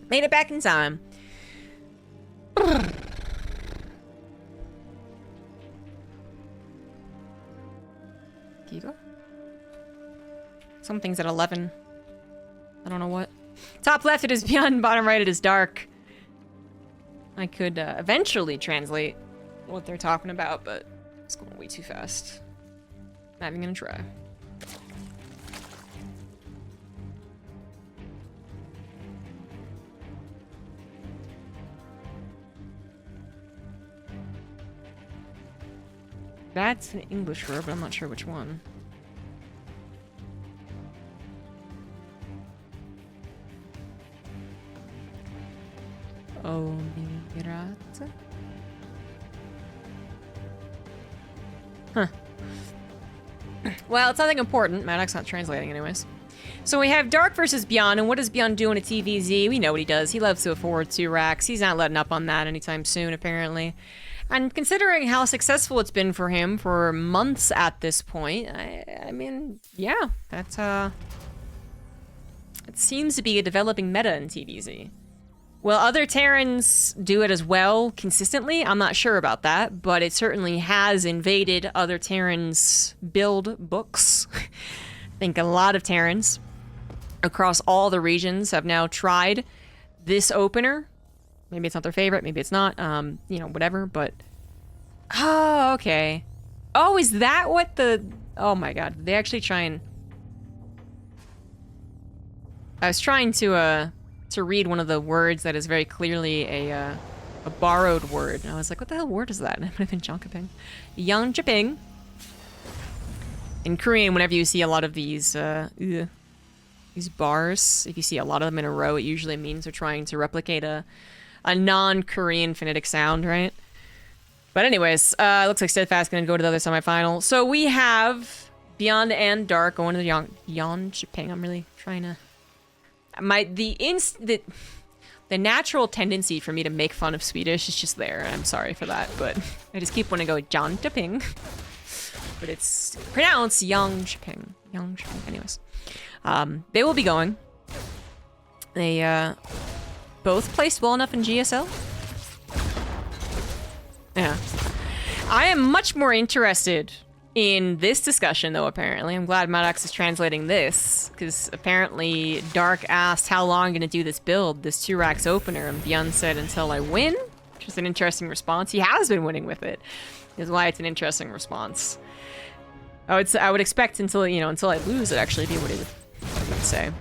Made it back in time. Giga? Something's at 11. I don't know what. Top left it is Byun, bottom right it is dark. I could eventually translate what they're talking about, but it's going way too fast. Not even gonna try. That's an English word, but I'm not sure which one. Oh, mirata? Huh. Well, it's nothing important. Maddox's not translating anyways. So we have Dark versus Byun, and what does Byun do in a TVZ? We know what he does. He loves to afford 2 racks. He's not letting up on that anytime soon, apparently. And considering how successful it's been for him for months at this point, I mean, yeah, that's, it seems to be a developing meta in TVZ. Will other Terrans do it as well consistently? I'm not sure about that, but it certainly has invaded other Terrans' build books. I think a lot of Terrans across all the regions have now tried this opener. Maybe it's not their favorite, maybe it's not, you know, whatever, but... Oh, okay. Oh, is that what the... Oh my god, they actually try and... I was trying to read one of the words that is very clearly a borrowed word. And I was like, what the hell word is that? And it would have been Jonkaping. Yangchaping. In Korean, whenever you see a lot of these bars, if you see a lot of them in a row, it usually means they're trying to replicate a non-Korean phonetic sound, right? But anyways, looks like Steadfast gonna go to the other semifinal. So we have Byun and Dark going to the Yangchaping. I'm really trying to... The natural tendency for me to make fun of Swedish is just there, and I'm sorry for that, but I just keep wanting to go Jantaping. But it's pronounced Yangchaping. Yangchaping. Anyways. They will be going. They both placed well enough in GSL. Yeah. I am much more interested in this discussion, though, apparently. I'm glad Maddox is translating this, because apparently Dark asked how long I'm going to do this build, this 2 racks opener, and Byun said, until I win, which is an interesting response. He has been winning with it, is why it's an interesting response. I would expect until, you know, until I lose, it actually be what he would say.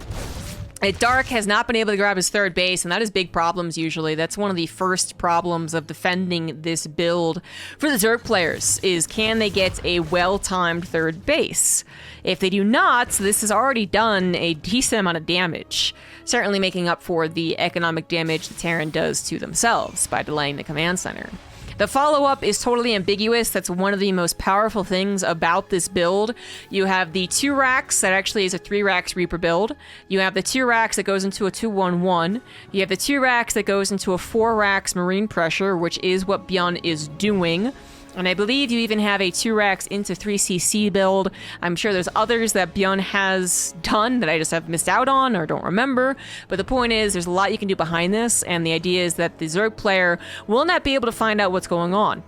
Dark has not been able to grab his 3rd base, and that is big problems usually. That's one of the first problems of defending this build for the Zerg players, is can they get a well-timed 3rd base? If they do not, this has already done a decent amount of damage, certainly making up for the economic damage the Terran does to themselves by delaying the command center. The follow-up is totally ambiguous. That's one of the most powerful things about this build. You have the 2 racks that actually is a 3 racks Reaper build. You have the 2 racks that goes into a 2-1-1. You have the 2 racks that goes into a 4 racks Marine Pressure, which is what Byun is doing. And I believe you even have a 2 racks into 3cc build. I'm sure there's others that Byun has done that I just have missed out on or don't remember. But the point is, there's a lot you can do behind this, and the idea is that the Zerg player will not be able to find out what's going on.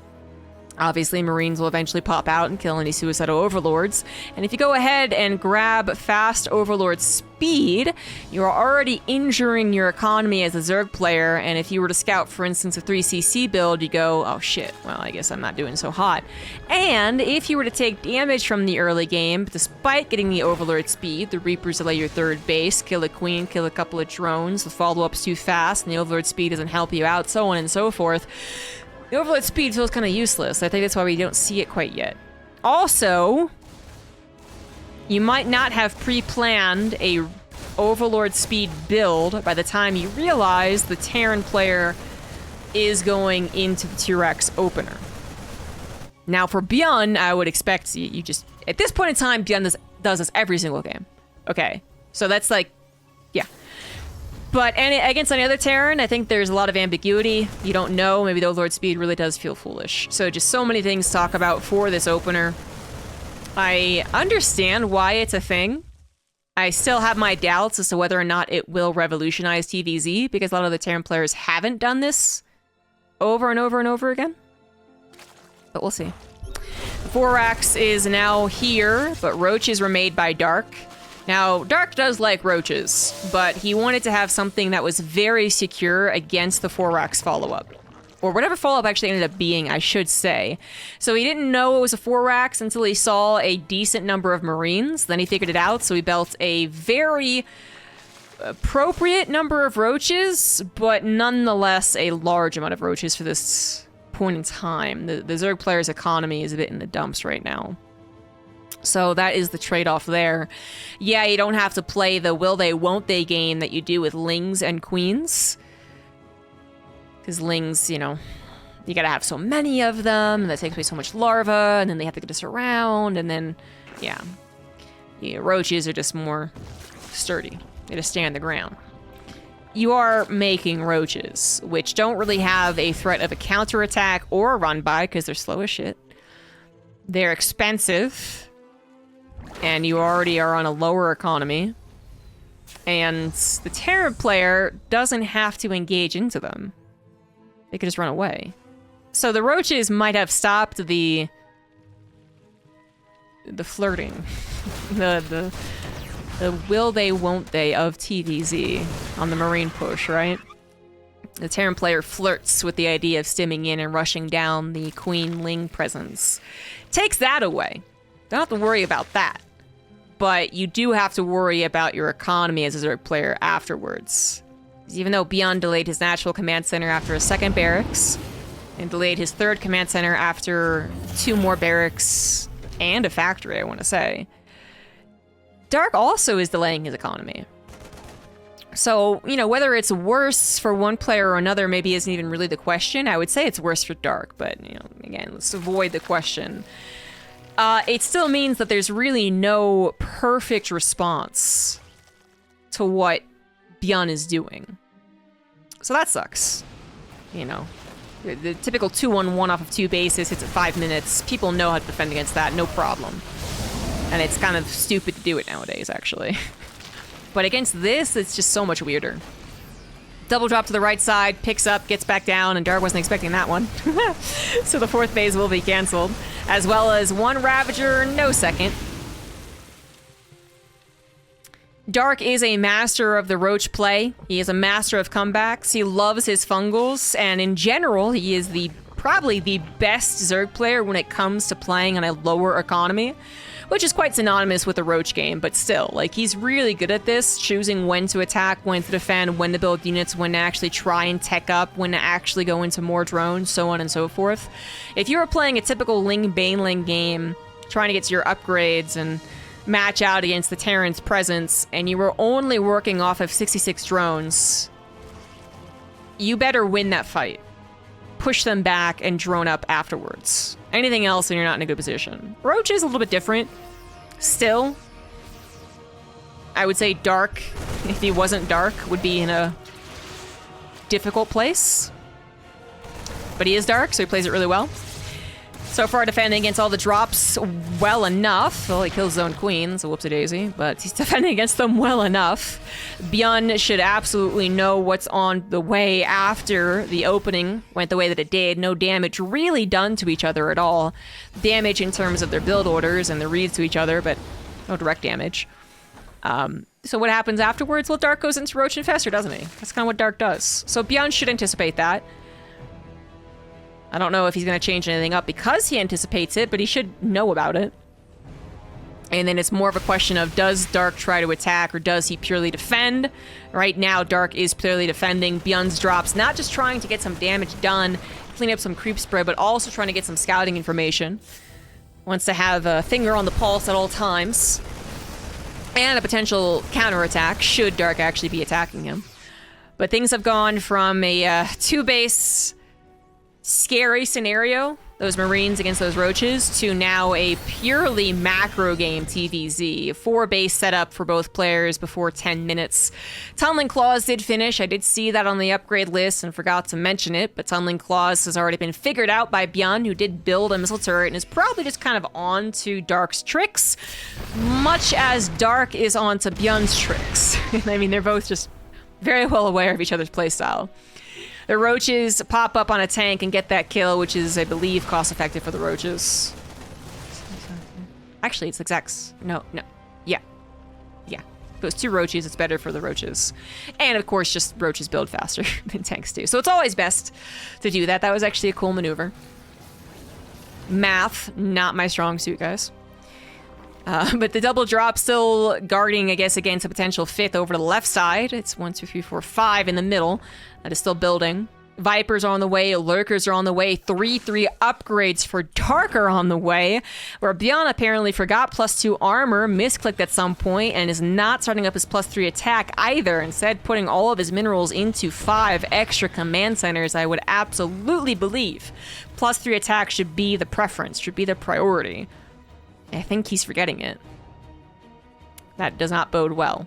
Obviously, Marines will eventually pop out and kill any suicidal overlords. And if you go ahead and grab fast overlord speed, you're already injuring your economy as a Zerg player. And if you were to scout, for instance, a 3cc build, you go, oh shit, well, I guess I'm not doing so hot. And if you were to take damage from the early game, despite getting the overlord speed, the Reapers delay your 3rd base, kill a queen, kill a couple of drones, the follow-up's too fast, and the overlord speed doesn't help you out, so on and so forth. The overload speed feels kind of useless. I think that's why we don't see it quite yet. Also, you might not have pre-planned a overlord speed build by the time you realize the Terran player is going into the 2 racks opener. Now for Byun, I would expect you just... At this point in time, Byun does this every single game. Okay, so that's like... Yeah. But against any other Terran, I think there's a lot of ambiguity. You don't know. Maybe the Overlord speed really does feel foolish. So just so many things to talk about for this opener. I understand why it's a thing. I still have my doubts as to whether or not it will revolutionize TVZ, because a lot of the Terran players haven't done this over and over and over again. But we'll see. Thorax is now here, but roaches were made by Dark. Now, Dark does like roaches, but he wanted to have something that was very secure against the Thorax follow-up. Or whatever follow-up actually ended up being, I should say. So he didn't know it was a Thorax until he saw a decent number of Marines. Then he figured it out, so he built a very appropriate number of roaches, but nonetheless a large amount of roaches for this point in time. The Zerg player's economy is a bit in the dumps right now. So that is the trade-off there. Yeah, you don't have to play the will they, won't they game that you do with Lings and Queens. Because Lings, you know, you gotta have so many of them, and that takes away so much larva, and then they have to get us around, and then, yeah. Roaches are just more sturdy. They just stay on the ground. You are making roaches, which don't really have a threat of a counterattack or a run by because they're slow as shit. They're expensive, and you already are on a lower economy. And the Terran player doesn't have to engage into them. They could just run away. So the roaches might have stopped the flirting. the will they, won't they of TVZ on the Marine push, right? The Terran player flirts with the idea of stimming in and rushing down the Queen Ling presence. Takes that away. Don't have to worry about that. But you do have to worry about your economy as a Zerg player afterwards. Even though Byun delayed his natural command center after a second barracks, and delayed his third command center after 2 more barracks and a factory, I want to say. Dark also is delaying his economy. So, you know, whether it's worse for one player or another maybe isn't even really the question. I would say it's worse for Dark, but, you know, again, let's avoid the question. It still means that there's really no perfect response to what Byun is doing. So that sucks. You know, the typical 2-1-1 off of 2 bases hits at 5 minutes. People know how to defend against that, no problem. And it's kind of stupid to do it nowadays, actually. But against this, it's just so much weirder. Double drop to the right side, picks up, gets back down, and Dark wasn't expecting that one. So the 4th phase will be canceled. As well as 1 Ravager, no second. Dark is a master of the roach play. He is a master of comebacks. He loves his fungals, and in general, he is probably the best Zerg player when it comes to playing on a lower economy, which is quite synonymous with the roach game, but still, like, he's really good at this, choosing when to attack, when to defend, when to build units, when to actually try and tech up, when to actually go into more drones, so on and so forth. If you were playing a typical Ling Baneling game, trying to get to your upgrades and match out against the Terran's presence, and you were only working off of 66 drones, you better win that fight. Push them back and drone up afterwards. Anything else and you're not in a good position. Roach is a little bit different. Still, I would say Dark, if he wasn't Dark, would be in a difficult place. But he is Dark, so he plays it really well. So far defending against all the drops well enough. Well, he kills his own queen, so whoopsie-daisy, but he's defending against them well enough. Byun should absolutely know what's on the way after the opening went the way that it did. No damage really done to each other at all. Damage in terms of their build orders and their reads to each other, but no direct damage. So what happens afterwards? Well, Dark goes into Roach Infestor, doesn't he? That's kind of what Dark does. So Byun should anticipate that. I don't know if he's going to change anything up because he anticipates it, but he should know about it. And then it's more of a question of, does Dark try to attack or does he purely defend? Right now, Dark is purely defending. Byun's drops, not just trying to get some damage done, clean up some creep spread, but also trying to get some scouting information. Wants to have a finger on the pulse at all times. And a potential counterattack, should Dark actually be attacking him. But things have gone from a 2-base... scary scenario those Marines against those Roaches, to now a purely macro game TVZ. 4 base setup for both players before 10 minutes. Tunneling Claws did finish. I did see that on the upgrade list and forgot to mention it, but Tunneling Claws has already been figured out by Byun, who did build a missile turret and is probably just kind of on to Dark's tricks, much as Dark is on to Byun's tricks. I mean, they're both just very well aware of each other's playstyle. The Roaches pop up on a tank and get that kill, which is, I believe, cost-effective for the Roaches. Actually, it's execs. No. Yeah. If it was 2 Roaches, it's better for the Roaches. And, of course, just Roaches build faster than tanks do. So it's always best to do that. That was actually a cool maneuver. Math, not my strong suit, guys. But the double drop still guarding, I guess, against a potential 5th over to the left side. It's 1, 2, 3, 4, 5 in the middle. That is still building. Vipers are on the way. Lurkers are on the way. 3/3 upgrades for Dark are on the way. Where Byun apparently forgot +2 armor, misclicked at some point, and is not starting up his +3 attack either. Instead, putting all of his minerals into 5 extra command centers. I would absolutely believe +3 attack should be the preference, should be the priority. I think he's forgetting it. That does not bode well.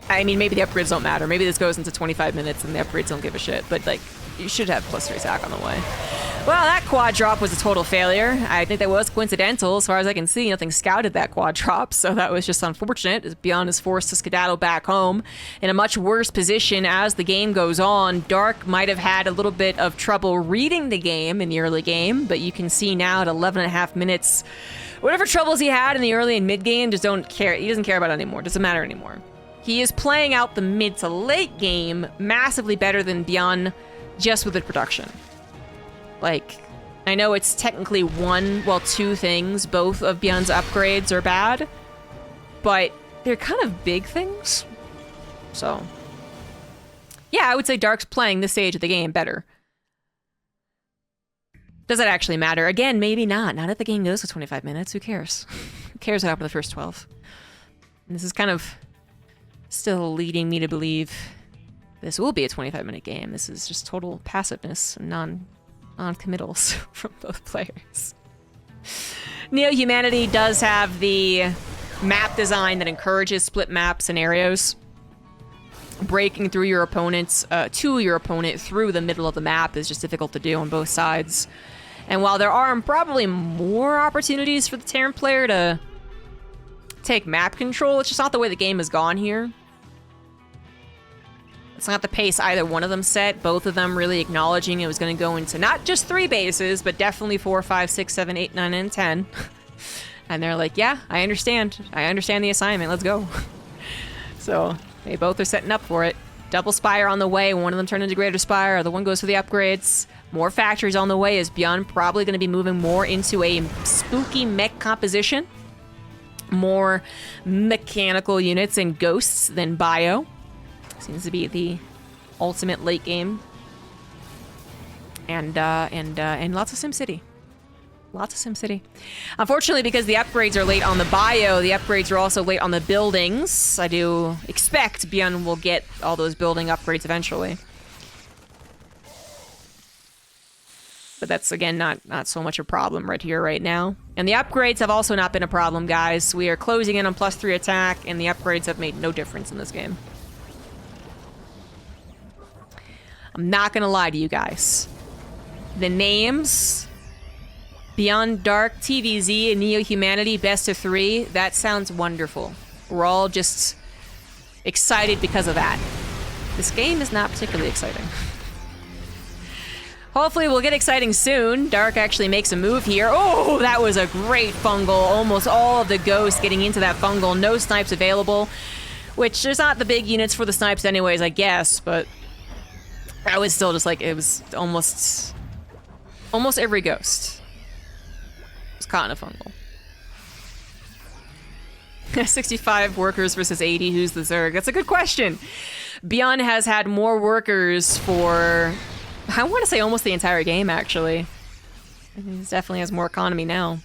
I mean, maybe the upgrades don't matter. Maybe this goes into 25 minutes and the upgrades don't give a shit. But, like, you should have +3 attack on the way. Well, that quad drop was a total failure. I think that was coincidental. As far as I can see, nothing scouted that quad drop. So that was just unfortunate, as Byun is forced to skedaddle back home in a much worse position as the game goes on. Dark might have had a little bit of trouble reading the game in the early game, but you can see now at 11.5 minutes, whatever troubles he had in the early and mid game, just don't care. He doesn't care about it anymore. Doesn't matter anymore. He is playing out the mid to late game massively better than Byun, just with the production. Like, I know it's technically 2 things. Both of Byun's upgrades are bad, but they're kind of big things. So, yeah, I would say Dark's playing this stage of the game better. Does that actually matter? Again, maybe not. Not if the game goes to 25 minutes. Who cares? Who cares what happened to the first 12? And this is kind of still leading me to believe this will be a 25-minute game. This is just total passiveness and non-committals from both players. Neo-Humanity does have the map design that encourages split map scenarios. Breaking through your opponent's, to your opponent through the middle of the map is just difficult to do on both sides. And while there are probably more opportunities for the Terran player to take map control, it's just not the way the game has gone here. It's not the pace either one of them set. Both of them really acknowledging it was going to go into not just 3 bases, but definitely 4, 5, 6, 7, 8, 9, and 10. And they're like, yeah, I understand. I understand the assignment. Let's go. So they both are setting up for it. Double Spire on the way. One of them turned into Greater Spire. The other one goes for the upgrades. More factories on the way, as Byun probably going to be moving more into a spooky mech composition. More mechanical units and ghosts than bio. Seems to be the ultimate late game. And lots of SimCity. Lots of SimCity. Unfortunately, because the upgrades are late on the bio, the upgrades are also late on the buildings. I do expect Byun will get all those building upgrades eventually. But that's, again, not so much a problem right here, right now. And the upgrades have also not been a problem, guys. We are closing in on +3 attack, and the upgrades have made no difference in this game. I'm not gonna lie to you guys. The names, Beyond Dark, TVZ, and Neo-Humanity, best of 3, that sounds wonderful. We're all just excited because of that. This game is not particularly exciting. Hopefully we'll get exciting soon. Dark actually makes a move here. Oh, that was a great fungal. Almost all of the ghosts getting into that fungal. No snipes available, which there's not the big units for the snipes anyways, I guess, but I was still just like, it was almost every ghost was caught in a fungal. 65 workers versus 80, who's the Zerg? That's a good question. Byun has had more workers for, I want to say almost the entire game, actually. He definitely has more economy now.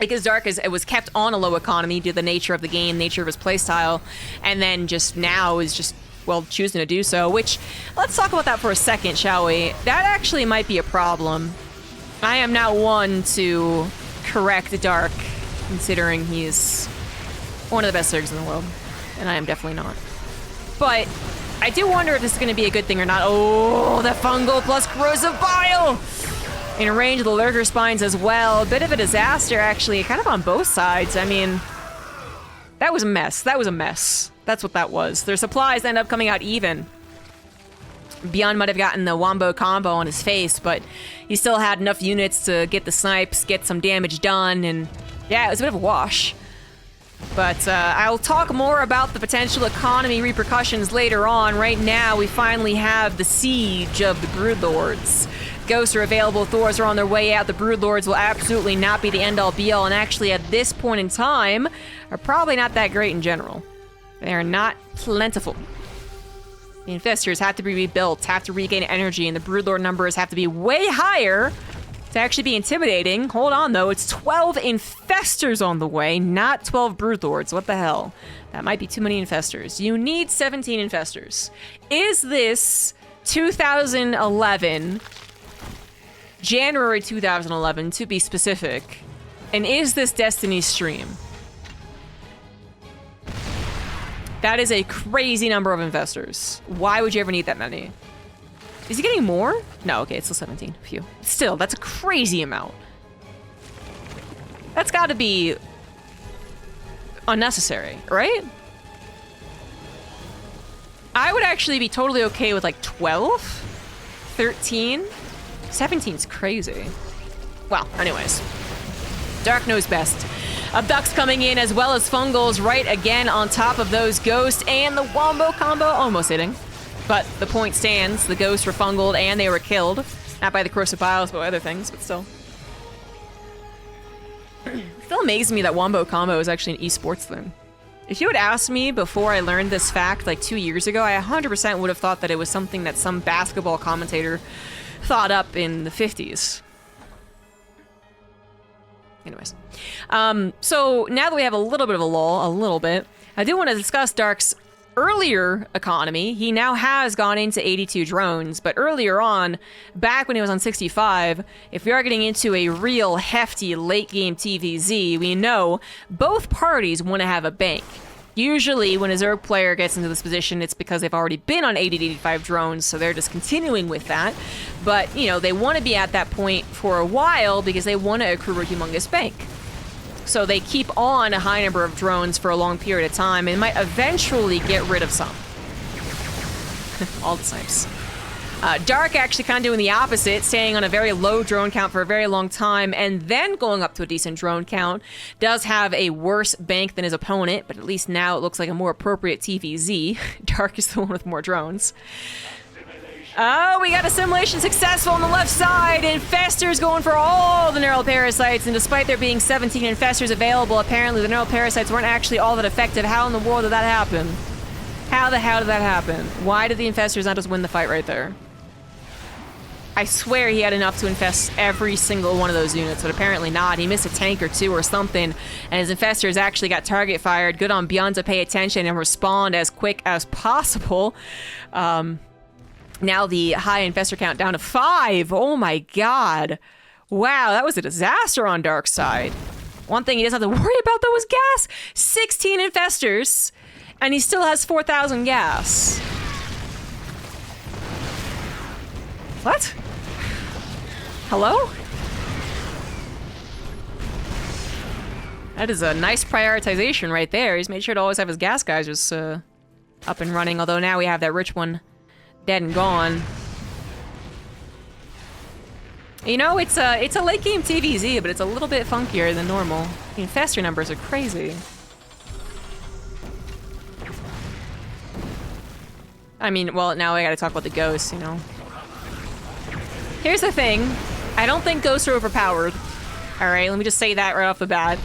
Because Dark it was kept on a low economy due to the nature of the game, nature of his playstyle, and then just now is just well, choosing to do so, which, let's talk about that for a second, shall we? That actually might be a problem. I am not one to correct Dark, considering he's one of the best Zergs in the world, and I am definitely not. But I do wonder if this is going to be a good thing or not. Oh, the fungal plus corrosive bile! In range of the lurker spines as well. A bit of a disaster, actually, kind of on both sides. I mean, that was a mess. That was a mess. That's what that was. Their supplies end up coming out even. Byun might have gotten the wombo combo on his face, but he still had enough units to get the snipes, get some damage done, and yeah, it was a bit of a wash. But I'll talk more about the potential economy repercussions later on. Right now, we finally have the siege of the Broodlords. Ghosts are available, Thors are on their way out. The Broodlords will absolutely not be the end-all be-all, and actually at this point in time, are probably not that great in general. They are not plentiful. The Infestors have to be rebuilt, have to regain energy, and the Broodlord numbers have to be way higher to actually be intimidating. Hold on, though. It's 12 Infestors on the way, not 12 Broodlords. What the hell? That might be too many Infestors. You need 17 Infestors. Is this 2011... January 2011, to be specific. And is this Destiny stream? That is a crazy number of Infestors. Why would you ever need that many? Is he getting more? No, okay, it's still 17. Phew. Still, that's a crazy amount. That's gotta be unnecessary, right? I would actually be totally okay with like 12? 13? 17's crazy. Well, anyways. Dark knows best. Abducts coming in as well as Fungals right again on top of those Ghosts and the Wombo combo almost hitting. But the point stands. The Ghosts were Fungaled and they were killed. Not by the Corrosive Biles, but by other things, but still. It still amazes me that Wombo combo is actually an esports thing. If you had asked me before I learned this fact like 2 years ago, I 100% would have thought that it was something that some basketball commentator thought up in the 50s. Anyways. So now that we have a little bit of a lull, I do want to discuss Dark's earlier economy. He now has gone into 82 drones, but earlier on, back when he was on 65, if we are getting into a real hefty late game TVZ, we know both parties want to have a bank. Usually when a Zerg player gets into this position, it's because they've already been on 80 to 85 drones, so they're just continuing with that. But, you know, they want to be at that point for a while because they want to accrue a humongous bank. So they keep on a high number of drones for a long period of time and might eventually get rid of some. All the snipes. Dark actually kind of doing the opposite, staying on a very low drone count for a very long time and then going up to a decent drone count. Does have a worse bank than his opponent, but at least now it looks like a more appropriate TVZ. Dark is the one with more drones. Oh, we got assimilation successful on the left side. Infestors going for all the neural parasites, and despite there being 17 Infestors available, apparently the neural parasites weren't actually all that effective. How in the world did that happen? How the hell did that happen? Why did the Infestors not just win the fight right there? I swear he had enough to infest every single one of those units, but apparently not. He missed a tank or two or something, and his Infestors actually got target fired. Good on Byun to pay attention and respond as quick as possible. Now the high Infestor count down to 5. Oh my god. Wow, that was a disaster on Dark side. One thing he doesn't have to worry about though is gas. 16 Infestors, and he still has 4,000 gas. What? Hello? That is a nice prioritization right there. He's made sure to always have his gas guys just up and running, although now we have that rich one dead and gone. You know, it's a late game TVZ, but it's a little bit funkier than normal. The Infestor numbers are crazy. I mean, well, now I gotta talk about the ghosts, you know. Here's the thing. I don't think ghosts are overpowered. Alright, let me just say that right off the bat.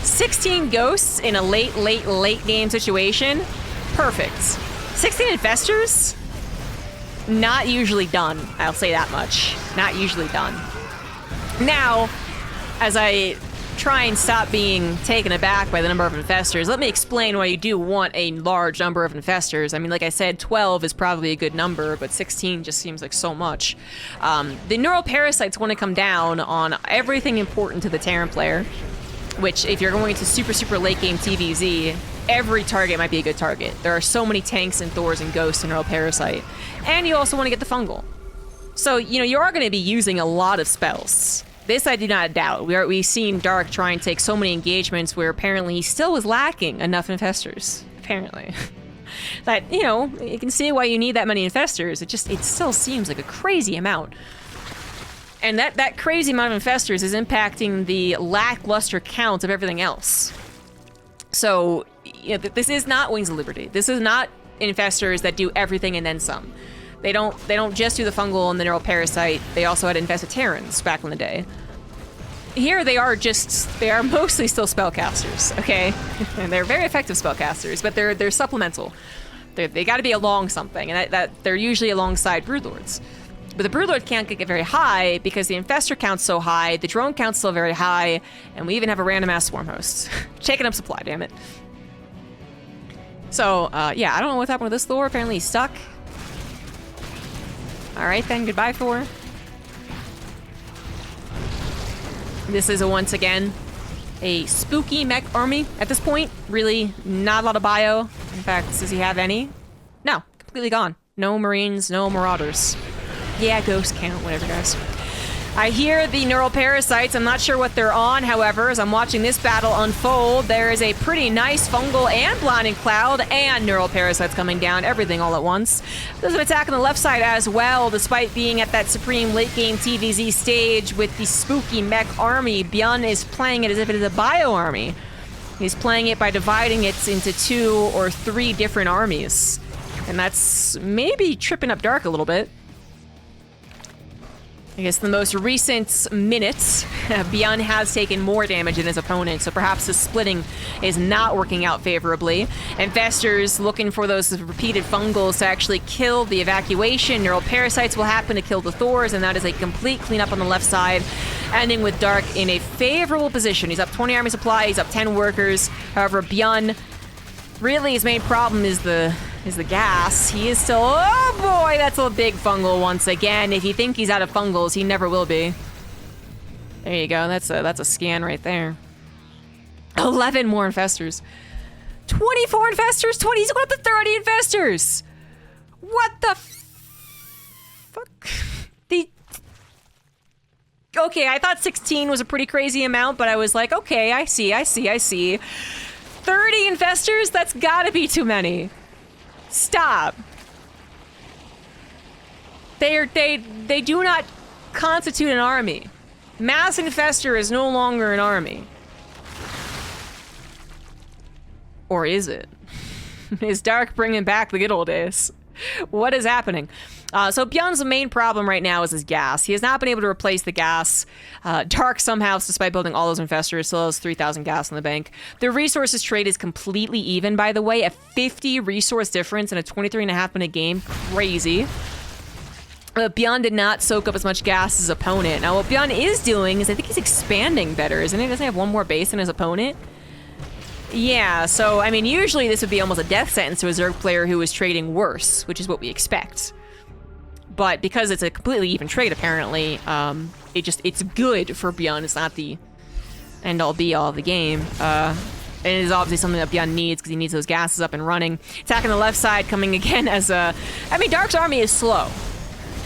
16 ghosts in a late game situation? Perfect. 16 Infestors? Not usually done. I'll say that much. Not usually done. Now, as I try and stop being taken aback by the number of infestors, let me explain why you do want a large number of infestors. I mean, like I said, 12 is probably a good number, but 16 just seems like so much. The neural parasites want to come down on everything important to the Terran player, which, if you're going to super late game TVZ, every target might be a good target. There are so many tanks and Thors and Ghosts and neural parasite. And you also want to get the fungal. So, you know, you are going to be using a lot of spells. This I do not doubt. We've seen Dark try and take so many engagements where apparently he still was lacking enough infestors. Apparently. That, you know, you can see why you need that many infestors. It still seems like a crazy amount. And that crazy amount of infestors is impacting the lackluster count of everything else. So, you know, this is not Wings of Liberty. This is not infestors that do everything and then some. They don't just do the fungal and the neural parasite. They also had infested Terrans back in the day. Here they are mostly still spellcasters, okay? And they're very effective spellcasters, but they're supplemental. They got to be along something, and that they're usually alongside Broodlords. But the Broodlord can't get very high because the infestor count's so high, the drone count's still very high, and we even have a random ass swarm host. Taking up supply, damn it. So, yeah, I don't know what's happened with this Thor. Apparently he's stuck. Alright then, goodbye Thor. This is once again a spooky mech army at this point. Really, not a lot of bio. In fact, does he have any? No, completely gone. No Marines, no Marauders. Yeah, ghost count, whatever, guys. I hear the neural parasites. I'm not sure what they're on, however, as I'm watching this battle unfold, there is a pretty nice fungal and blinding cloud and neural parasites coming down, everything all at once. There's an attack on the left side as well, despite being at that supreme late game TVZ stage with the spooky mech army. Byun is playing it as if it is a bio army. He's playing it by dividing it into 2 or 3 different armies. And that's maybe tripping up Dark a little bit. I guess the most recent minutes, Byun has taken more damage than his opponent, so perhaps the splitting is not working out favorably. Infestors looking for those repeated fungals to actually kill the evacuation. Neural parasites will happen to kill the Thors, and that is a complete cleanup on the left side, ending with Dark in a favorable position. He's up 20 army supply, he's up 10 workers. However, Byun, really his main problem is the gas. He is still, oh boy, that's a big fungal once again. If you think he's out of fungals, he never will be. There you go, that's a scan right there. 11 more infestors. 24 infestors, 20, he's going up to 30 infestors! What the fuck? Okay, I thought 16 was a pretty crazy amount, but I was like, okay, I see. 30 infestors? That's gotta be too many. Stop. They do not constitute an army. Mass Infestor is no longer an army. Or is it? Is Dark bringing back the good old days? What is happening? So Byun's main problem right now is his gas. He has not been able to replace the gas. Dark somehow, despite building all those infestors, still has 3,000 gas in the bank. The resources trade is completely even, by the way. A 50 resource difference in a 23.5 minute game. Crazy. Byun did not soak up as much gas as his opponent. Now what Byun is doing is I think he's expanding better, isn't he? Doesn't he have one more base than his opponent? Yeah, so I mean usually this would be almost a death sentence to a Zerg player who is trading worse, which is what we expect. But because it's a completely even trade, apparently, it's good for Byun. It's not the end-all be-all of the game. And it is obviously something that Byun needs because he needs those gases up and running. Attacking the left side, coming again as a... I mean, Dark's army is slow.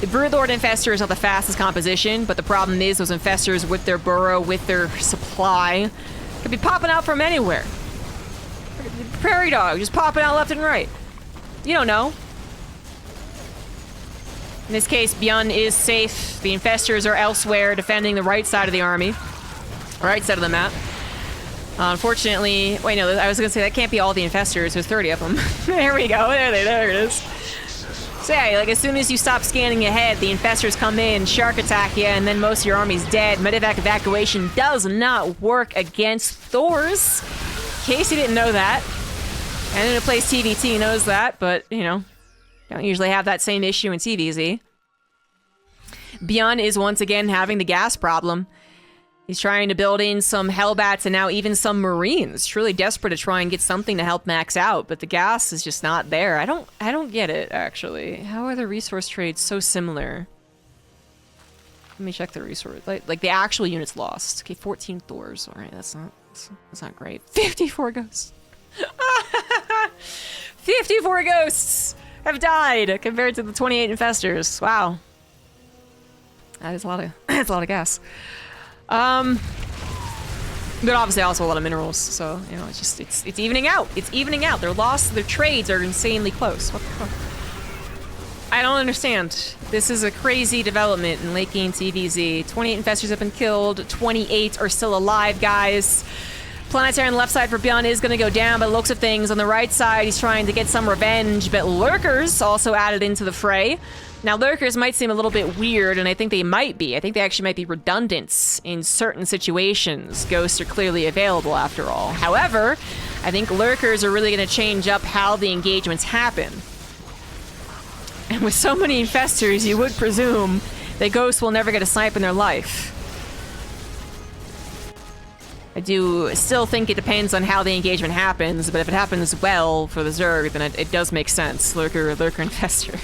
The Broodlord Infestor is not the fastest composition, but the problem is those Infestors with their burrow, with their supply, could be popping out from anywhere. Prairie Dog, just popping out left and right. You don't know. In this case, Byun is safe. The Infestors are elsewhere, defending the right side of the army. Right side of the map. Unfortunately, wait, no, I was gonna say that can't be all the Infestors. There's 30 of them. There we go. There it is. So yeah, like as soon as you stop scanning ahead, the Infestors come in, shark attack you, and then most of your army's dead. Medevac evacuation does not work against Thors. In case you didn't know that. Anyone who plays TVT knows that, but, you know, don't usually have that same issue in TVZ. Byun is once again having the gas problem. He's trying to build in some Hellbats and now even some Marines. Truly desperate to try and get something to help max out, but the gas is just not there. I don't get it, actually. How are the resource trades so similar? Let me check the resource. Like the actual units lost. Okay, 14 Thors. All right, that's not great. 54 ghosts. 54 ghosts have died compared to the 28 infestors. Wow. That is a lot of that's a lot of gas. But obviously also a lot of minerals, so you know it's evening out. It's evening out. Their loss, their trades are insanely close. What the fuck? I don't understand. This is a crazy development in late game TVZ. 28 infestors have been killed. 28 are still alive, guys. Planetary on the left side for Byun is going to go down by the looks of things. On the right side, he's trying to get some revenge, but Lurkers also added into the fray. Now, Lurkers might seem a little bit weird, and I think they might be. I think they actually might be redundant in certain situations. Ghosts are clearly available, after all. However, I think Lurkers are really going to change up how the engagements happen. And with so many infestors, you would presume that Ghosts will never get a snipe in their life. I do still think it depends on how the engagement happens, but if it happens well for the Zerg, then it does make sense. Lurker, Infestor.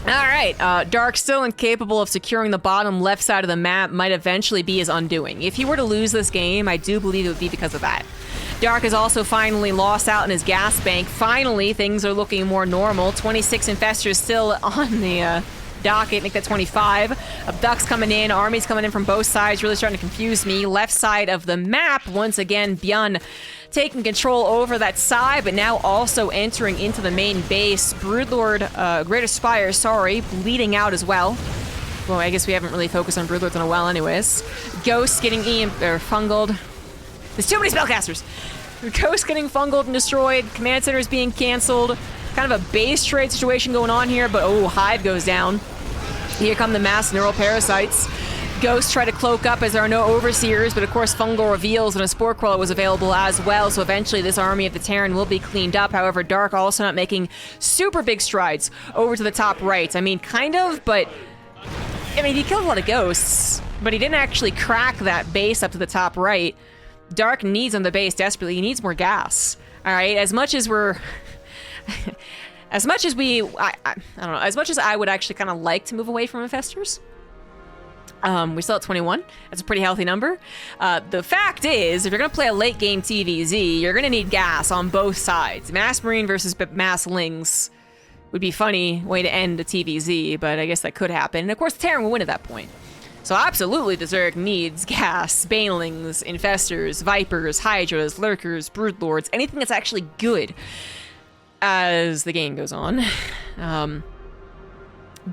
Alright, Dark, still incapable of securing the bottom left side of the map, might eventually be his undoing. If he were to lose this game, I do believe it would be because of that. Dark has also finally lost out in his gas bank. Finally, things are looking more normal. 26 infestors still on the docket, make that 25. Abducts coming in, armies coming in from both sides, really starting to confuse me. Left side of the map, once again, Byun taking control over that side, but now also entering into the main base. Broodlord, Greater Spire, sorry, bleeding out as well. Well, I guess we haven't really focused on Broodlords in a while anyways. Ghosts getting fungled. There's too many spellcasters! Ghosts getting fungled and destroyed, command centers being canceled. Kind of a base trade situation going on here, but oh, Hive goes down. Here come the mass neural parasites. Ghosts try to cloak up as there are no overseers, but of course fungal reveals and a spore crawler was available as well, so eventually this army of the Terran will be cleaned up. However, Dark also not making super big strides over to the top right. I mean, kind of, but I mean, he killed a lot of ghosts, but he didn't actually crack that base up to the top right. Dark needs on the base desperately. He needs more gas. All right, as much as we're as much as I don't know, as much as I would actually kind of like to move away from infestors, we're still at 21. That's a pretty healthy number. The fact is, if you're going to play a late game TVZ, you're going to need gas on both sides. Mass Marine versus Mass Lings would be a funny way to end a TVZ, but I guess that could happen. And of course, the Terran will win at that point. So absolutely, the Zerg needs gas, Banelings, Infestors, Vipers, Hydras, Lurkers, Broodlords, anything that's actually good as the game goes on.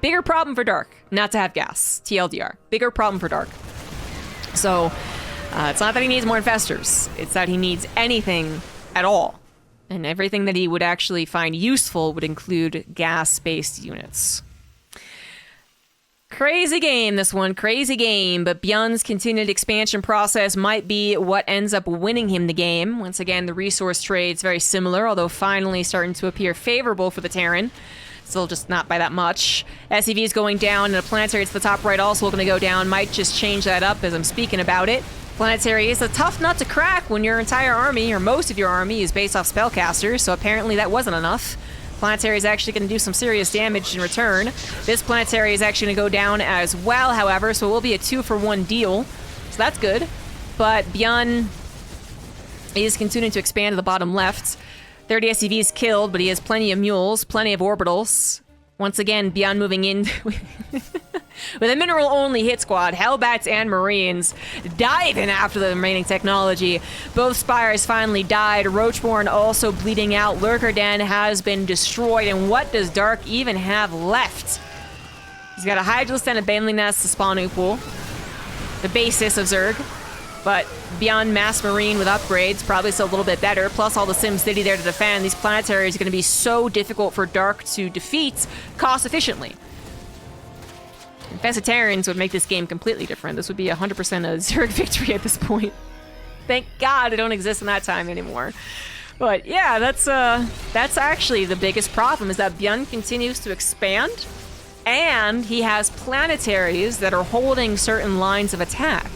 Bigger problem for Dark, not to have gas. TLDR. Bigger problem for Dark. So, it's not that he needs more Infestors. It's that he needs anything at all. And everything that he would actually find useful would include gas-based units. Crazy game, this one. Crazy game, but Byun's continued expansion process might be what ends up winning him the game. Once again, the resource trade's very similar, although finally starting to appear favorable for the Terran. Still just not by that much. SEV is going down, and a planetary to the top right also looking to go down. Might just change that up as I'm speaking about it. Planetary is a tough nut to crack when your entire army, or most of your army, is based off spellcasters, so apparently that wasn't enough. Planetary is actually going to do some serious damage in return. This planetary is actually going to go down as well, however, so it will be a 2-for-1 deal. So that's good. But Byun is continuing to expand to the bottom left. 30 SCVs killed, but he has plenty of mules, plenty of orbitals. Once again, Byun moving in with a mineral-only hit squad, Hellbats and Marines diving after the remaining technology. Both Spires finally died. Roachborn also bleeding out. Lurker Den has been destroyed. And what does Dark even have left? He's got a Hydralisk and a Baneling Nest, the spawning pool, the basis of Zerg. But beyond Mass Marine with upgrades, probably still a little bit better, plus all the Sim City there to defend. These planetaries are going to be so difficult for Dark to defeat cost-efficiently. Infestarians would make this game completely different. This would be 100% a Zerg victory at this point. Thank God they don't exist in that time anymore. But yeah, that's actually the biggest problem, is that Byun continues to expand, And he has planetaries that are holding certain lines of attack.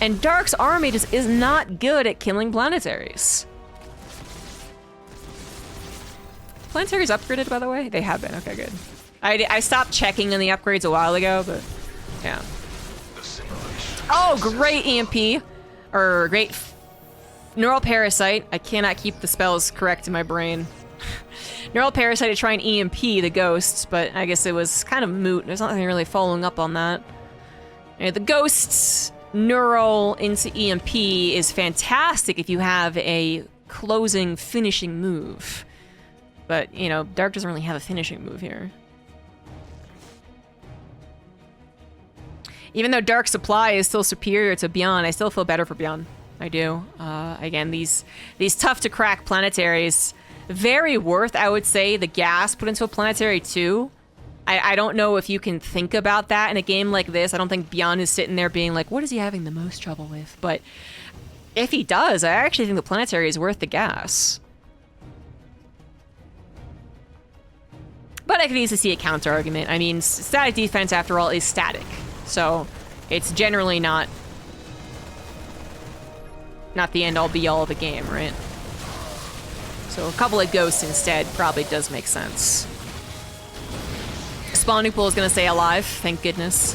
And Dark's army just is not good at killing planetaries. Planetaries upgraded, by the way? They have been. Okay, good. I stopped checking in the upgrades a while ago, but yeah. Oh, great EMP. Or great Neural Parasite. I cannot keep the spells correct in my brain. Neural Parasite to try and EMP the ghosts, but I guess it was kind of moot. There's nothing really following up on that. Yeah, the ghosts Neural into EMP is fantastic if you have a closing, finishing move. But, you know, Dark doesn't really have a finishing move here. Even though Dark Supply is still superior to Byun, I still feel better for Byun. I do. Again, these tough to crack planetaries, very worth, I would say, the gas put into a planetary too. I don't know if you can think about that in a game like this. I don't think Byun is sitting there being like, what is he having the most trouble with? But if he does, I actually think the planetary is worth the gas. But I could easily see a counter argument. I mean, static defense, after all, is static. So it's generally not the end-all be-all of the game, right? So a couple of ghosts instead probably does make sense. Spawning pool is going to stay alive, thank goodness.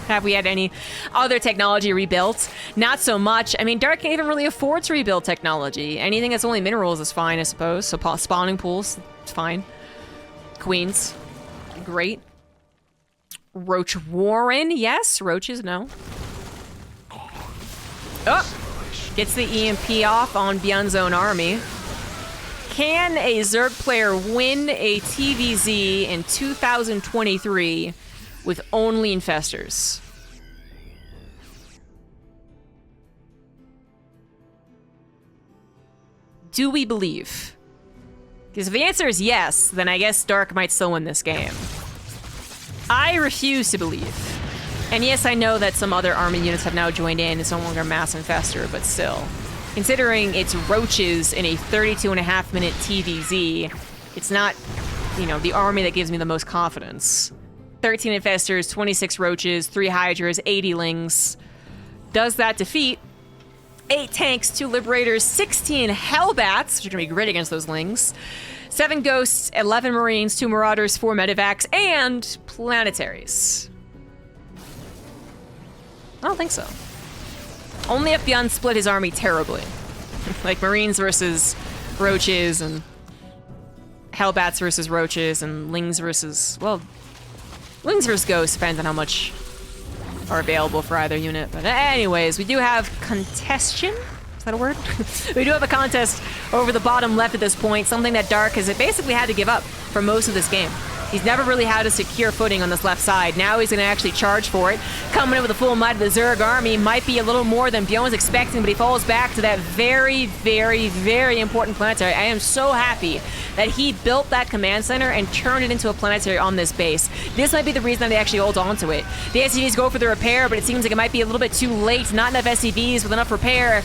Have we had any other technology rebuilt? Not so much. I mean, Dark can't even really afford to rebuild technology. Anything that's only minerals is fine, I suppose. So spawning pools, it's fine. Queens, great. Roach Warren, yes. Roaches, no. Oh! Gets the EMP off on Byun's own army. Can a Zerg player win a TVZ in 2023 with only Infestors? Do we believe? Because if the answer is yes, then I guess Dark might still win this game. I refuse to believe. And yes, I know that some other army units have now joined in. It's no longer Mass Infestor, but still. Considering it's roaches in a 32.5-minute TVZ, it's not, you know, the army that gives me the most confidence. 13 Infestors, 26 roaches, 3 Hydras, 80 Lings. Does that defeat 8 tanks, 2 Liberators, 16 Hellbats, which are going to be great against those Lings, 7 Ghosts, 11 Marines, 2 Marauders, 4 Medivacs, and Planetaries? I don't think so. Only if Byun split his army terribly. Like Marines versus Roaches, and Hellbats versus Roaches, and Lings versus... Well, Lings versus Ghosts depends on how much are available for either unit. But anyways, we do have contestion. Is that a word? We do have a contest over the bottom left at this point, something that Dark has basically had to give up for most of this game. He's never really had a secure footing on this left side. Now he's going to actually charge for it. Coming in with the full might of the Zerg army. Might be a little more than Byun was expecting, but he falls back to that very, very, very important planetary. I am so happy that he built that command center and turned it into a planetary on this base. This might be the reason that they actually hold on to it. The SCVs go for the repair, but it seems like it might be a little bit too late. Not enough SCVs with enough repair,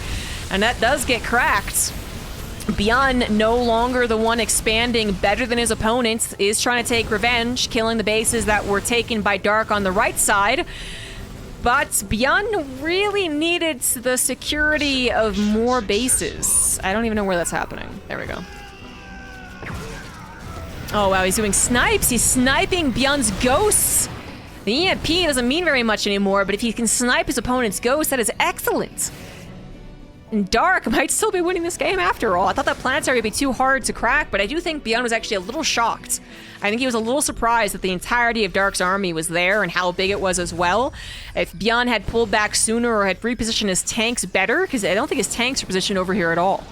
and that does get cracked. Byun, no longer the one expanding better than his opponents, is trying to take revenge, killing the bases that were taken by Dark on the right side. But Byun really needed the security of more bases. I don't even know where that's happening. There we go. Oh wow, he's doing snipes. He's sniping Byun's ghosts. The EMP doesn't mean very much anymore, but if he can snipe his opponent's ghost, that is excellent. And Dark might still be winning this game after all. I thought that planetary would be too hard to crack, but I do think Byun was actually a little shocked. I think he was a little surprised that the entirety of Dark's army was there and how big it was as well. If Byun had pulled back sooner or had repositioned his tanks better, because I don't think his tanks were positioned over here at all.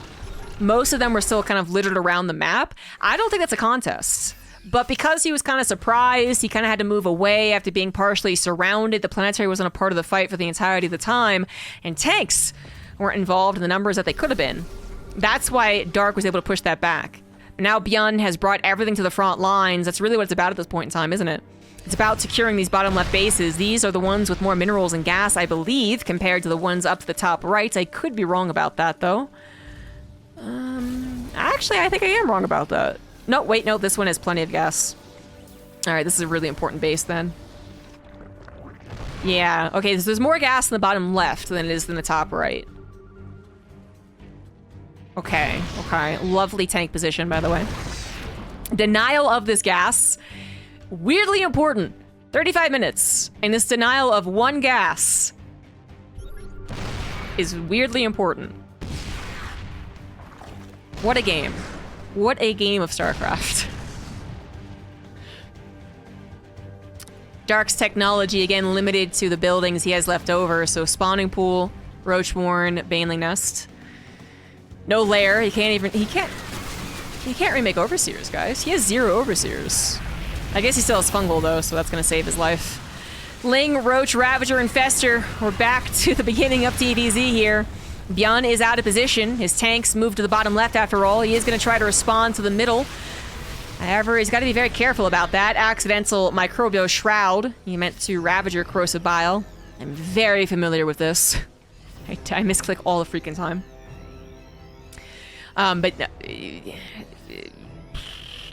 Most of them were still kind of littered around the map. I don't think that's a contest. But because he was kind of surprised, he kind of had to move away after being partially surrounded. The planetary wasn't a part of the fight for the entirety of the time, and tanks weren't involved in the numbers that they could have been. That's why Dark was able to push that back. Now Byun has brought everything to the front lines. That's really what it's about at this point in time, isn't it? It's about securing these bottom left bases. These are the ones with more minerals and gas, I believe, compared to the ones up to the top right. I could be wrong about that, though. Actually, I think I am wrong about that. No, wait, no, this one has plenty of gas. All right, this is a really important base then. Yeah, okay, so there's more gas in the bottom left than it is in the top right. Okay, okay. Lovely tank position, by the way. Denial of this gas. Weirdly important. 35 minutes. And this denial of one gas is weirdly important. What a game. What a game of StarCraft. Dark's technology, again, limited to the buildings he has left over. So spawning pool, Roachborn, Baneling Nest. No lair. He can't remake Overseers, guys. He has 0 Overseers. I guess he still has Fungal, though, so that's gonna save his life. Ling, Roach, Ravager, Infestor. We're back to the beginning of TVZ here. Byun is out of position. His tanks moved to the bottom left after all. He is gonna try to respond to the middle. However, he's got to be very careful about that. Accidental Microbial Shroud. He meant to Ravager Corrosive Bile. I'm very familiar with this. I misclick all the freaking time.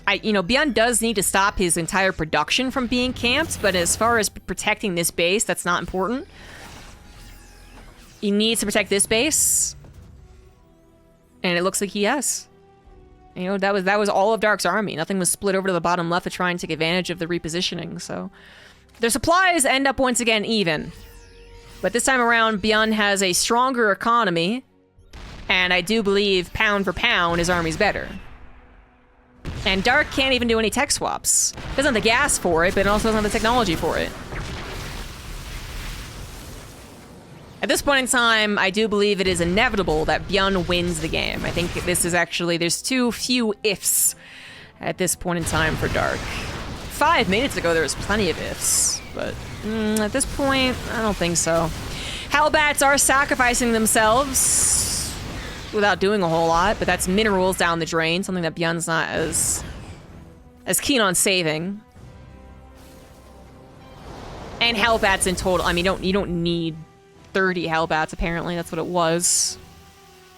Byun does need to stop his entire production from being camped, but as far as protecting this base, that's not important. He needs to protect this base, and it looks like he has. You know, that was all of Dark's army. Nothing was split over to the bottom left to try and take advantage of the repositioning, so... Their supplies end up once again even. But this time around, Byun has a stronger economy, and I do believe, pound for pound, his army's better. And Dark can't even do any tech swaps. Doesn't have the gas for it, but it also doesn't have the technology for it. At this point in time, I do believe it is inevitable that Byun wins the game. I think this is actually, there's too few ifs at this point in time for Dark. 5 minutes ago, there was plenty of ifs, but at this point, I don't think so. Hellbats are sacrificing themselves without doing a whole lot, but that's minerals down the drain, something that Byun's not as keen on saving. And Hellbats in total, I mean, you don't need 30 Hellbats, apparently. That's what it was.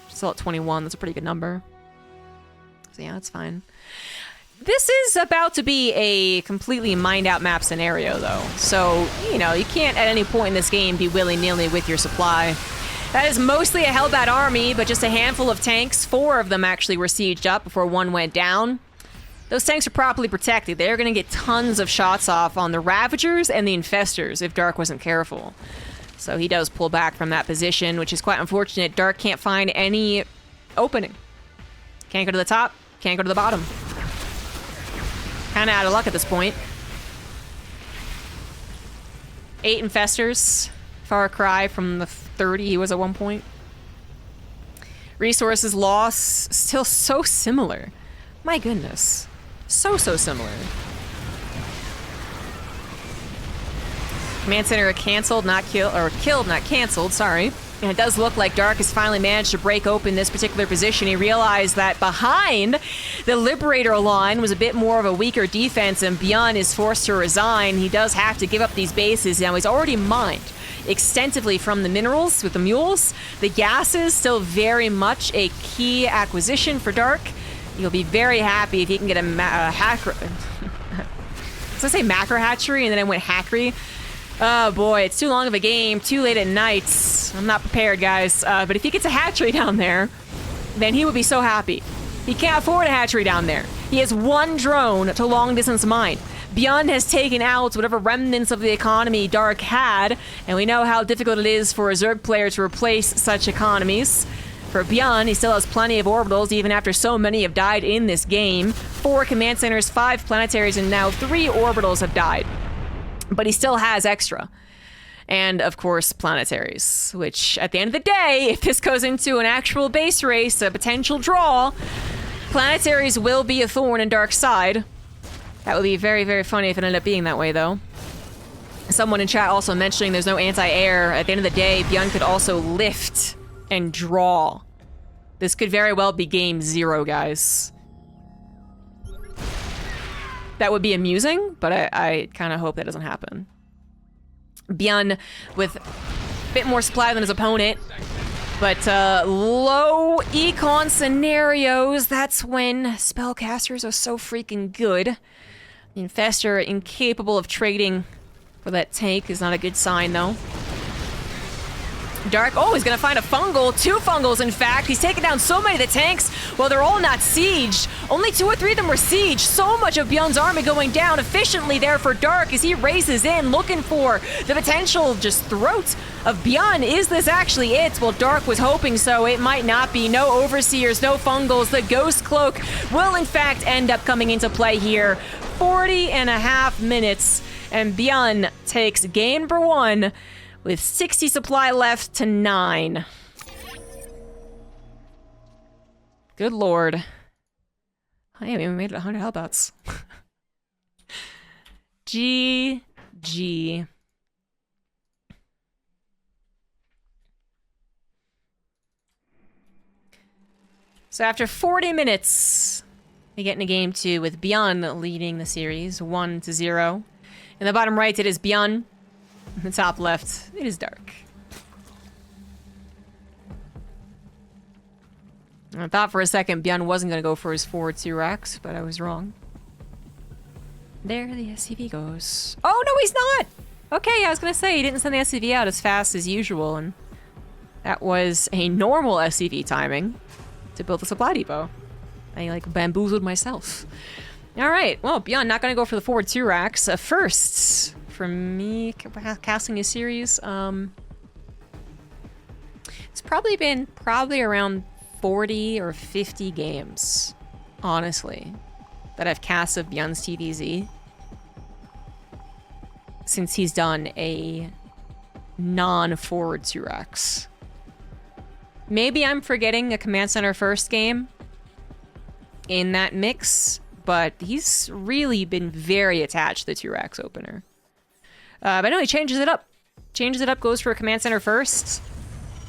Still at 21. That's a pretty good number. So yeah, that's fine. This is about to be a completely mined-out map scenario, though. So, you know, you can't at any point in this game be willy-nilly with your supply. That is mostly a Hellbat army, but just a handful of tanks. 4 of them actually were sieged up before 1 went down. Those tanks are properly protected. They're going to get tons of shots off on the Ravagers and the Infestors if Dark wasn't careful. So he does pull back from that position, which is quite unfortunate. Dark can't find any opening. Can't go to the top, can't go to the bottom. Kinda out of luck at this point. 8 Infestors. Far cry from the 30 he was at one point. Resources lost. Still so similar. My goodness. So similar. Command Center canceled, not killed, or killed, not canceled, sorry. And it does look like Dark has finally managed to break open this particular position. He realized that behind the Liberator line was a bit more of a weaker defense, and Byun is forced to resign. He does have to give up these bases. Now, he's already mined extensively from the minerals with the mules. The gases still very much a key acquisition for Dark. You'll be very happy if he can get a hacker. So I say macro hatchery, and then I went hackery. Oh boy, it's too long of a game, too late at night. I'm not prepared, guys. But if he gets a hatchery down there, then he would be so happy. He can't afford a hatchery down there. He has 1 drone to long-distance mine. Byun has taken out whatever remnants of the economy Dark had, and we know how difficult it is for a Zerg player to replace such economies. For Byun, he still has plenty of orbitals, even after so many have died in this game. 4 command centers, 5 planetaries, and now 3 orbitals have died. But he still has extra. And, of course, planetaries, which, at the end of the day, if this goes into an actual base race, a potential draw, planetaries will be a thorn in Dark's side. That would be very, very funny if it ended up being that way, though. Someone in chat also mentioning there's no anti-air. At the end of the day, Byun could also lift and draw. This could very well be game 0, guys. That would be amusing, but I kind of hope that doesn't happen. Byun with a bit more supply than his opponent, but low econ scenarios, that's when spellcasters are so freaking good. The Infestor, incapable of trading for that tank, is not a good sign, though. Dark, oh, he's gonna find a fungal. 2 fungals, in fact. He's taken down so many of the tanks. Well, they're all not sieged. Only 2 or 3 of them were sieged. So much of Byun's army going down efficiently there for Dark as he races in, looking for the potential just throat of Byun. Is this actually it? Well, Dark was hoping so. It might not be. No Overseers, no fungals. The Ghost Cloak will, in fact, end up coming into play here. 40.5 minutes, and Byun takes game number 1. With 60 supply left to 9. Good lord. Hey, we made it 100 hellbots. GG. So after 40 minutes, we get into game 2 with Byun leading the series 1-0. In the bottom right, it is Byun. In the top left, it is Dark. I thought for a second Byun wasn't going to go for his forward 2 racks, but I was wrong. There the SCV goes. Oh, no, he's not! Okay, I was going to say, he didn't send the SCV out as fast as usual, and that was a normal SCV timing to build the supply depot. I, like, bamboozled myself. All right, well, Byun not going to go for the forward 2 racks. First, for me, casting a series, it's probably been around 40 or 50 games, honestly, that I've cast of Byun's TVZ since he's done a non-forward 2 racks. Maybe I'm forgetting a Command Center first game in that mix, but he's really been very attached to the 2 racks opener. But no, he changes it up. Goes for a Command Center first.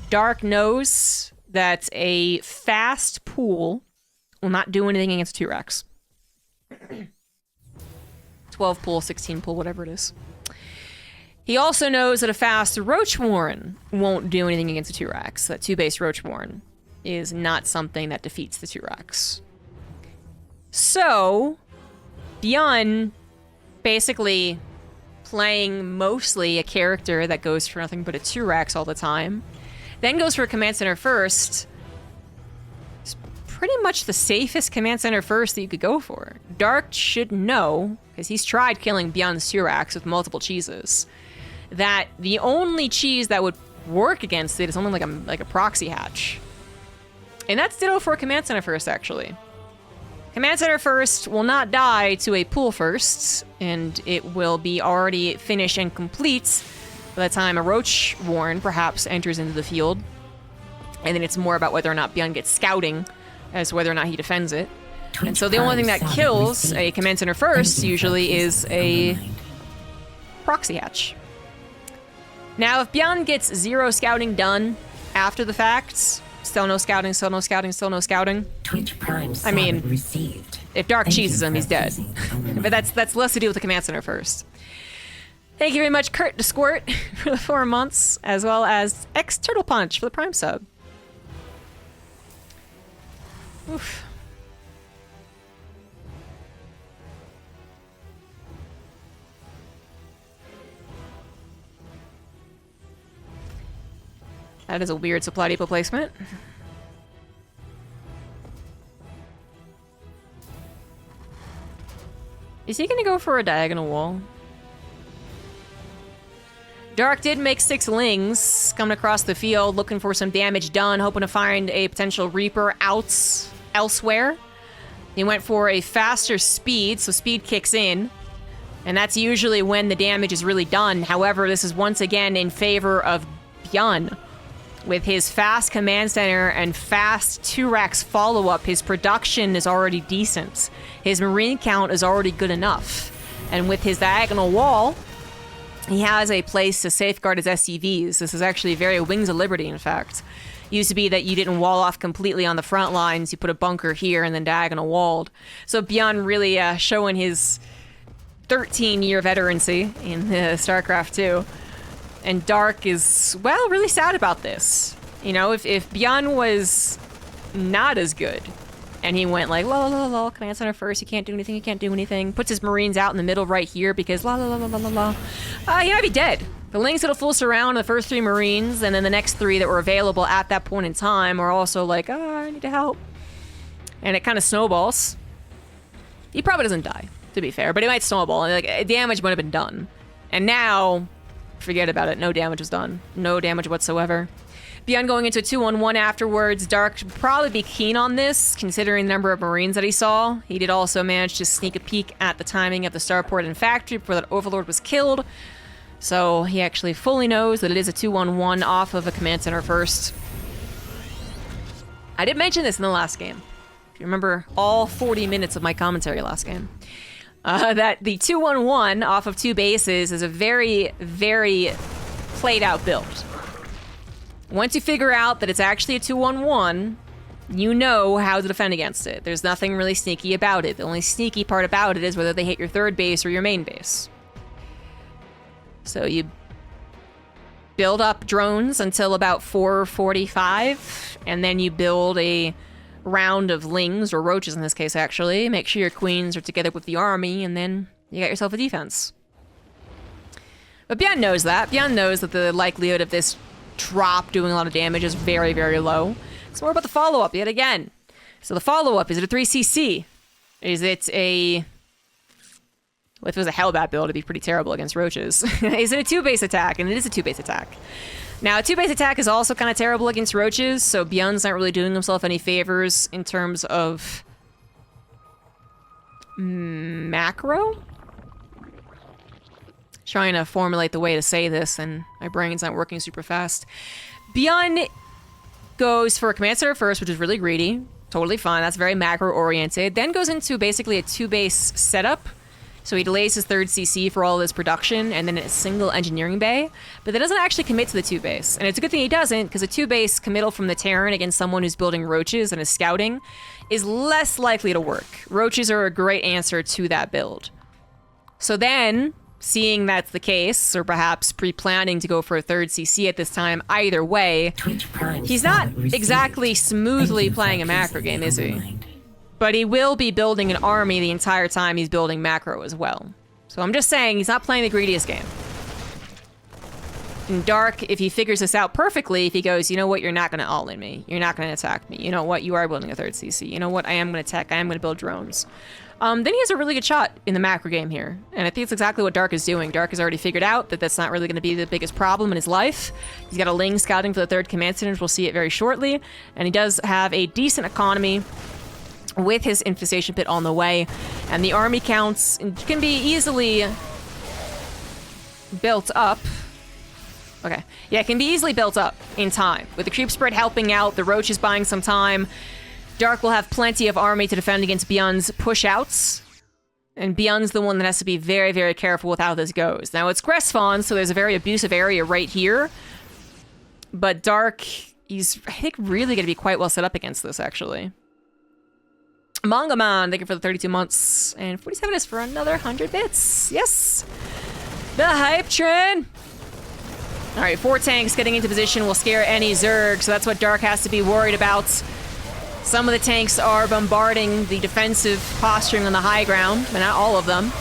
Dark knows that a fast pool will not do anything against 2 racks. 12 pool, 16 pool, whatever it is. He also knows that a fast Roach Warren won't do anything against the 2 racks. That 2-base Roach Warren is not something that defeats the 2 racks. So, Byun basically playing mostly a character that goes for nothing but a 2 racks all the time, then goes for a Command Center first. It's pretty much the safest Command Center first that you could go for. Dark should know, because he's tried killing Byun's 2 racks with multiple cheeses, that the only cheese that would work against it is only like a proxy hatch. And that's ditto for a Command Center first, actually. Command Center first will not die to a pool first, and it will be already finished and complete by the time a Roach Warren perhaps enters into the field. And then it's more about whether or not Byun gets scouting as whether or not he defends it. And so the only thing that kills a Command Center first usually is a proxy hatch. Now, if Byun gets 0 scouting done after the fact, still no scouting, still no scouting, still no scouting. I mean, if Dark cheeses him, he's dead. But that's less to do with the Command Center first. Thank you very much, Kurt the Squirt, for the 4 months, as well as X Turtle Punch for the Prime sub. Oof. That is a weird supply depot placement. Is he gonna go for a diagonal wall? Dark did make 6 lings coming across the field, looking for some damage done, hoping to find a potential Reaper out elsewhere. He went for a faster speed, so speed kicks in. And that's usually when the damage is really done. However, this is once again in favor of Byun. With his fast Command Center and fast 2 racks follow-up, his production is already decent. His Marine count is already good enough. And with his diagonal wall, he has a place to safeguard his SCVs. This is actually very Wings of Liberty, in fact. It used to be that you didn't wall off completely on the front lines. You put a bunker here and then diagonal walled. So Byun really showing his 13-year veterancy in StarCraft 2. And Dark is, well, really sad about this. You know, if Byun was not as good, And he went like, la la la la, command center first, you can't do anything, you can't do anything. Puts his Marines out in the middle right here because la la la la la la la. He might be dead. The Lings did a full surround on the first 3 Marines, and then the next 3 that were available at that point in time are also like, I need to help. And it kind of snowballs. He probably doesn't die, to be fair, but it might snowball, and like damage would have been done. And now, forget about it, no damage was done. No damage whatsoever. Byun going into a 2-on-1 afterwards. Dark should probably be keen on this, considering the number of Marines that he saw. He did also manage to sneak a peek at the timing of the starport and factory before that Overlord was killed. So he actually fully knows that it is a 2-on-1 off of a command center first. I did mention this in the last game. If you remember all 40 minutes of my commentary last game. That the 2-on-1 off of 2 bases is a very, very played out build. Once you figure out that it's actually a 2-on-1, you know how to defend against it. There's nothing really sneaky about it. The only sneaky part about it is whether they hit your 3rd base or your main base. So you build up drones until about 4:45, and then you build a round of Lings, or Roaches in this case actually. Make sure your queens are together with the army, and then you got yourself a defense. But Byun knows that. Byun knows that the likelihood of this drop doing a lot of damage is very, very low. It's more about the follow-up yet again. So the follow-up, is it a 3cc? Is it a... Well, if it was a Hellbat build, it'd be pretty terrible against Roaches. Is it a 2-base attack? And it is a 2-base attack. Now, a 2-base attack is also kind of terrible against Roaches, so Byun's not really doing himself any favors in terms of... macro? Trying to formulate the way to say this, and my brain's not working super fast. Byun goes for a command center first, which is really greedy. Totally fine. That's very macro-oriented. Then goes into basically a 2-base setup. So he delays his 3rd CC for all of his production, and then a single engineering bay. But that doesn't actually commit to the 2-base. And it's a good thing he doesn't, because a 2-base committal from the Terran against someone who's building Roaches and is scouting is less likely to work. Roaches are a great answer to that build. So then, seeing that's the case, or perhaps pre-planning to go for a 3rd CC at this time, either way, he's not exactly smoothly playing a macro game, is he? But he will be building an army the entire time he's building macro as well. So I'm just saying, he's not playing the greediest game. In Dark, if he figures this out perfectly, if he goes, you know what, you're not going to all-in me. You're not going to attack me. You know what, you are building a 3rd CC. You know what, I am going to attack. I am going to build drones. Then he has a really good shot in the macro game here. And I think it's exactly what Dark is doing. Dark has already figured out that that's not really going to be the biggest problem in his life. He's got a Ling scouting for the 3rd command center. We'll see it very shortly. And he does have a decent economy with his infestation pit on the way. And the army counts can be easily built up. Okay. Yeah, it can be easily built up in time. With the creep spread helping out, the Roaches buying some time. Dark will have plenty of army to defend against Byun's push-outs. And Byun's the one that has to be very, very careful with how this goes. Now, it's Gressfawn, so there's a very abusive area right here. But Dark, he's, I think, really going to be quite well set up against this, actually. Manga Man, thank you for the 32 months. And 47 is for another 100 bits. Yes! The hype train! Alright, 4 tanks getting into position will scare any Zerg, so that's what Dark has to be worried about. Some of the tanks are bombarding the defensive posturing on the high ground, but not all of them.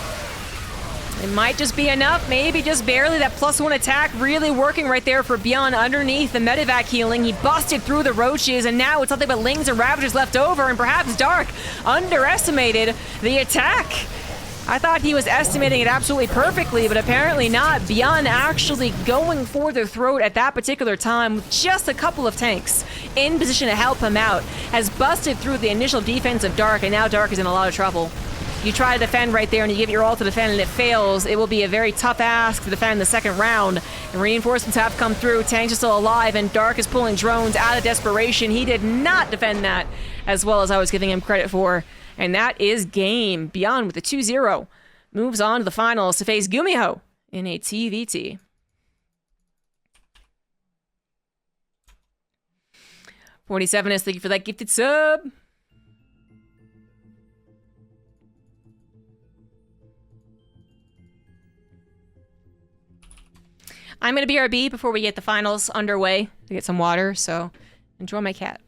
It might just be enough, maybe just barely. That +1 attack really working right there for Byun underneath the medevac healing. He busted through the Roaches, and now it's nothing but Lings and Ravagers left over, and perhaps Dark underestimated the attack. I thought he was estimating it absolutely perfectly, but apparently not. Byun actually going for the throat at that particular time with just a couple of tanks in position to help him out. Has busted through the initial defense of Dark, and now Dark is in a lot of trouble. You try to defend right there and you give your all to defend and it fails. It will be a very tough ask to defend the second round. And reinforcements have come through. Tanks are still alive and Dark is pulling drones out of desperation. He did not defend that as well as I was giving him credit for. And that is game. Byun with a 2-0 moves on to the finals to face Gumiho in a TVT. $47, thank you for that gifted sub. I'm going to BRB before we get the finals underway to get some water, so enjoy my cat.